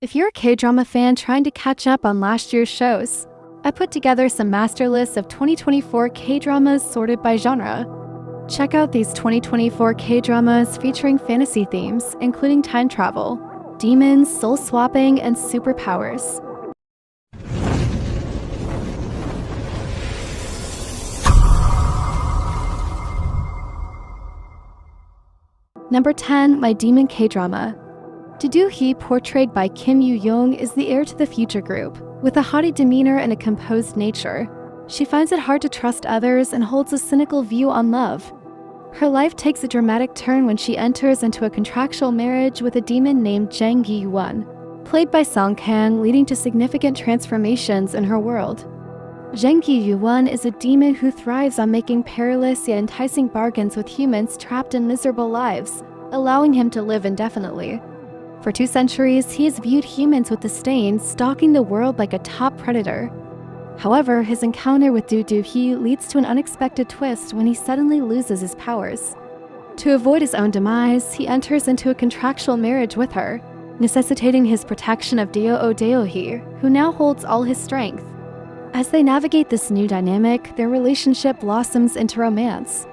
If you're a K-drama fan trying to catch up on last year's shows, I put together some master lists of 2024 K-dramas sorted by genre. Check out these 2024 K-dramas featuring fantasy themes, including time travel, demons, soul swapping, and superpowers. Number 10, My Demon K-drama. Do-hee, portrayed by Kim Yoo-young, is the heir to the future group. With a haughty demeanor and a composed nature, she finds it hard to trust others and holds a cynical view on love. Her life takes a dramatic turn when she enters into a contractual marriage with a demon named Jang Gi-won, played by Song Kang, leading to significant transformations in her world. Jang Gi-won is a demon who thrives on making perilous yet enticing bargains with humans trapped in miserable lives, allowing him to live indefinitely. For 2 centuries, he has viewed humans with disdain, stalking the world like a top predator. However, his encounter with Do-hee leads to an unexpected twist when he suddenly loses his powers. To avoid his own demise, he enters into a contractual marriage with her, necessitating his protection of Do-hee, who now holds all his strength. As they navigate this new dynamic, their relationship blossoms into romance.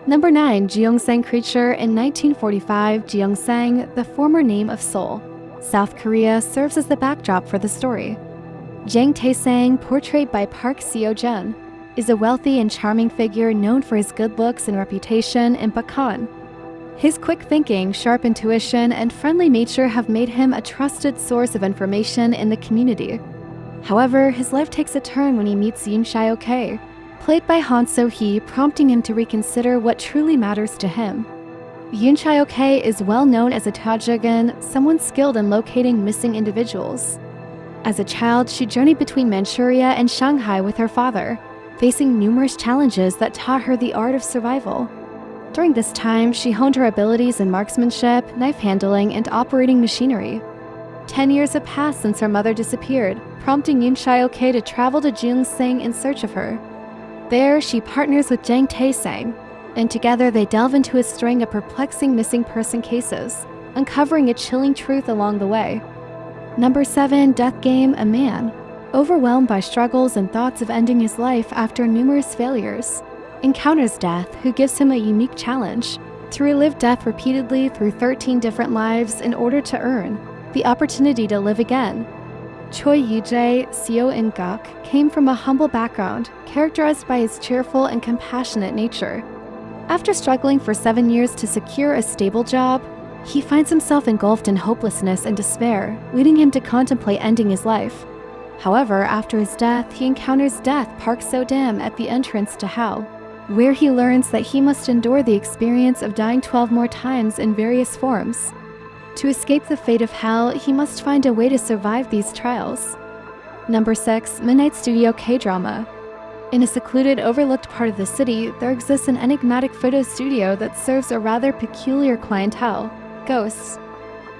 Number 9, Jeong-sang Creature. In 1945, Jeong-sang, the former name of Seoul, South Korea, serves as the backdrop for the story. Jang Tae-sang, portrayed by Park Seo-jeon, is a wealthy and charming figure known for his good looks and reputation in Bukhan. His quick thinking, sharp intuition, and friendly nature have made him a trusted source of information in the community. However, his life takes a turn when he meets Yoon Seo-kei, played by Han So-hee, prompting him to reconsider what truly matters to him. Yoon Seo-kei is well known as a taejeon, someone skilled in locating missing individuals. As a child, she journeyed between Manchuria and Shanghai with her father, facing numerous challenges that taught her the art of survival. During this time, she honed her abilities in marksmanship, knife handling, and operating machinery. 10 years have passed since her mother disappeared, prompting Yoon Seo-kei to travel to Jeong-sang in search of her. There, she partners with Jang Tae-sang, and together they delve into a string of perplexing missing person cases, uncovering a chilling truth along the way. Number 7, Death Game, A Man. Overwhelmed by struggles and thoughts of ending his life after numerous failures, encounters death, who gives him a unique challenge to relive death repeatedly through 13 different lives in order to earn the opportunity to live again. Choi Yoo-jae, Seo In-guk, came from a humble background, characterized by his cheerful and compassionate nature. After struggling for 7 years to secure a stable job, he finds himself engulfed in hopelessness and despair, leading him to contemplate ending his life. However, after his death, he encounters Death Park So-dam at the entrance to Hell, where he learns that he must endure the experience of dying 12 more times in various forms. To escape the fate of Hell, he must find a way to survive these trials. Number 6, Midnight Studio K-drama. In a secluded, overlooked part of the city, there exists an enigmatic photo studio that serves a rather peculiar clientele, ghosts.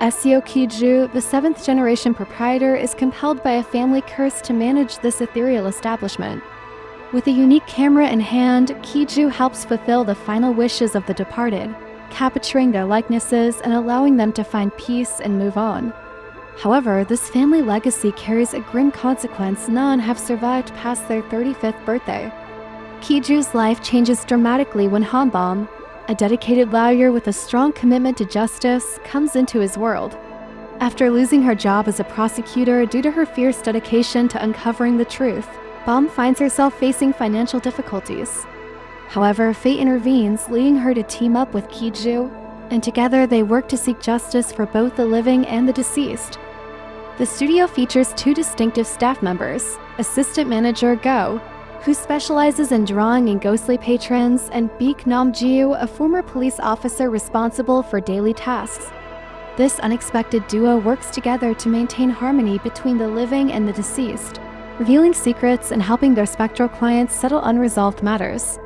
Seo Ki-ju, the 7th-generation proprietor, is compelled by a family curse to manage this ethereal establishment. With a unique camera in hand, Ki-ju helps fulfill the final wishes of the departed, capturing their likenesses and allowing them to find peace and move on. However, this family legacy carries a grim consequence. None have survived past their 35th birthday. Ki-ju's life changes dramatically when Hanbom, a dedicated lawyer with a strong commitment to justice, comes into his world. After losing her job as a prosecutor due to her fierce dedication to uncovering the truth, Bom finds herself facing financial difficulties. However, fate intervenes, leading her to team up with Ki-ju, and together they work to seek justice for both the living and the deceased. The studio features 2 distinctive staff members, assistant manager Go, who specializes in drawing in ghostly patrons, and Baek Nam-jiu, a former police officer responsible for daily tasks. This unexpected duo works together to maintain harmony between the living and the deceased, revealing secrets and helping their spectral clients settle unresolved matters.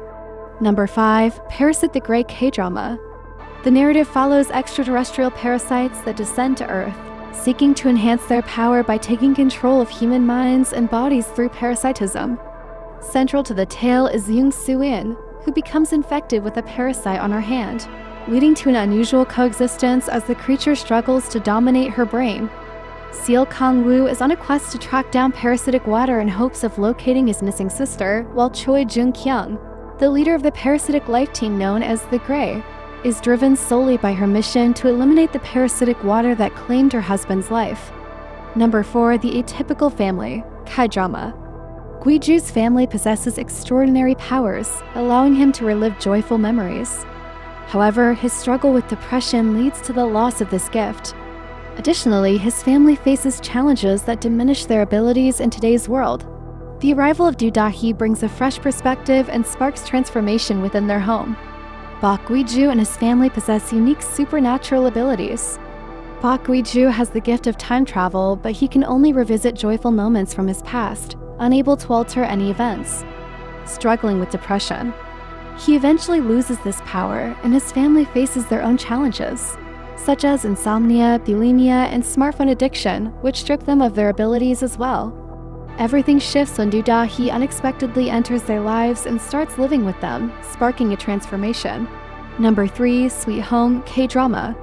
Number 5, Parasite the Great K-drama. The narrative follows extraterrestrial parasites that descend to Earth, seeking to enhance their power by taking control of human minds and bodies through parasitism. Central to the tale is Yoon Soo-in, who becomes infected with a parasite on her hand, leading to an unusual coexistence as the creature struggles to dominate her brain. Seal Kang-woo is on a quest to track down parasitic water in hopes of locating his missing sister, while Choi Jung-kyung, the leader of the parasitic life team known as the Grey, is driven solely by her mission to eliminate the parasitic water that claimed her husband's life. Number 4. The Atypical Family, Kdrama. Guiju's family possesses extraordinary powers, allowing him to relive joyful memories. However, his struggle with depression leads to the loss of this gift. Additionally, his family faces challenges that diminish their abilities in today's world. The arrival of Do-da-hee brings a fresh perspective and sparks transformation within their home. Bak Guiju and his family possess unique supernatural abilities. Bak Guiju has the gift of time travel, but he can only revisit joyful moments from his past, unable to alter any events. Struggling with depression, he eventually loses this power, and his family faces their own challenges, such as insomnia, bulimia, and smartphone addiction, which strip them of their abilities as well. Everything shifts when Do-da-hee unexpectedly enters their lives and starts living with them, sparking a transformation. Number 3. Sweet Home, Kdrama.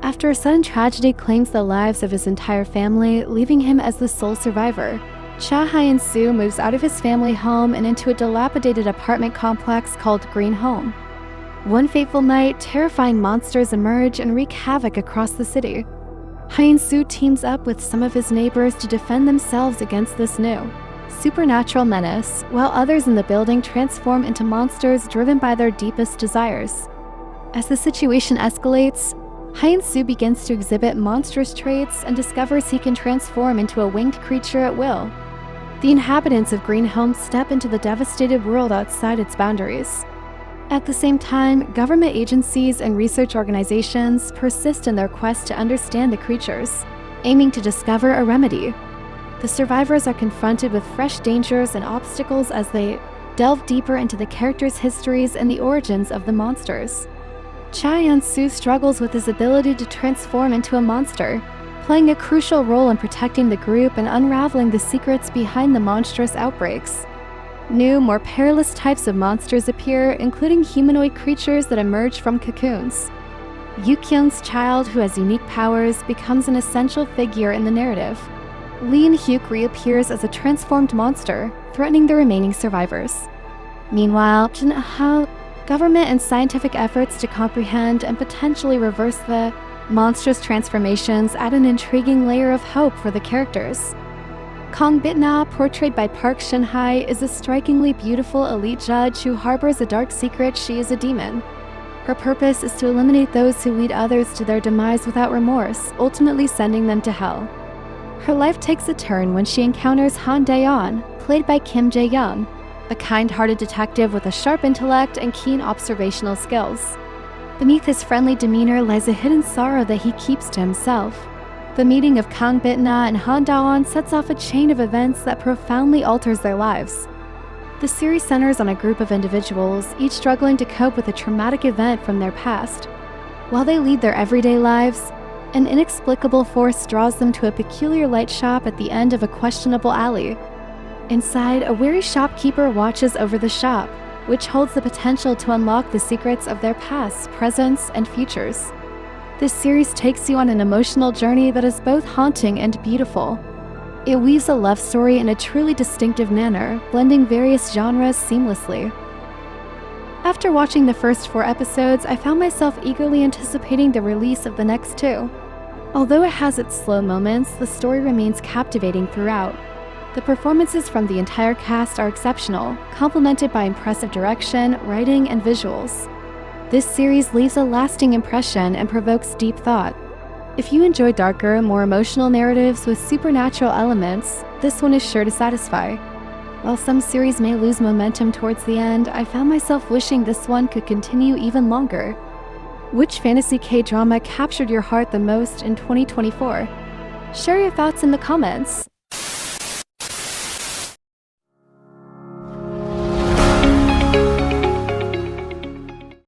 After a sudden tragedy claims the lives of his entire family, leaving him as the sole survivor, Cha Hyun-soo moves out of his family home and into a dilapidated apartment complex called Green Home. One fateful night, terrifying monsters emerge and wreak havoc across the city. Hyun-soo teams up with some of his neighbors to defend themselves against this new supernatural menace, while others in the building transform into monsters driven by their deepest desires. As the situation escalates, Hyun-soo begins to exhibit monstrous traits and discovers he can transform into a winged creature at will. The inhabitants of Green Home step into the devastated world outside its boundaries. At the same time, government agencies and research organizations persist in their quest to understand the creatures, aiming to discover a remedy. The survivors are confronted with fresh dangers and obstacles as they delve deeper into the characters' histories and the origins of the monsters. Cha Hyun-soo struggles with his ability to transform into a monster, playing a crucial role in protecting the group and unraveling the secrets behind the monstrous outbreaks. New, more perilous types of monsters appear, including humanoid creatures that emerge from cocoons. Yu-kyung's child, who has unique powers, becomes an essential figure in the narrative. Lee In-hyuk reappears as a transformed monster, threatening the remaining survivors. Meanwhile, government and scientific efforts to comprehend and potentially reverse the monstrous transformations add an intriguing layer of hope for the characters. Kang Bit-na, portrayed by Park Shin-hye, is a strikingly beautiful elite judge who harbors a dark secret. She is a demon. Her purpose is to eliminate those who lead others to their demise without remorse, ultimately sending them to hell. Her life takes a turn when she encounters Han Dae-on, played by Kim Jae-young, a kind-hearted detective with a sharp intellect and keen observational skills. Beneath his friendly demeanor lies a hidden sorrow that he keeps to himself. The meeting of Kang Bit-na and Han Dae-on sets off a chain of events that profoundly alters their lives. The series centers on a group of individuals, each struggling to cope with a traumatic event from their past. While they lead their everyday lives, an inexplicable force draws them to a peculiar light shop at the end of a questionable alley. Inside, a wary shopkeeper watches over the shop, which holds the potential to unlock the secrets of their past, presents, and futures. This series takes you on an emotional journey that is both haunting and beautiful. It weaves a love story in a truly distinctive manner, blending various genres seamlessly. After watching the first 4 episodes, I found myself eagerly anticipating the release of the next 2. Although it has its slow moments, the story remains captivating throughout. The performances from the entire cast are exceptional, complemented by impressive direction, writing, and visuals. This series leaves a lasting impression and provokes deep thought. If you enjoy darker, more emotional narratives with supernatural elements, this one is sure to satisfy. While some series may lose momentum towards the end, I found myself wishing this one could continue even longer. Which fantasy K-drama captured your heart the most in 2024? Share your thoughts in the comments.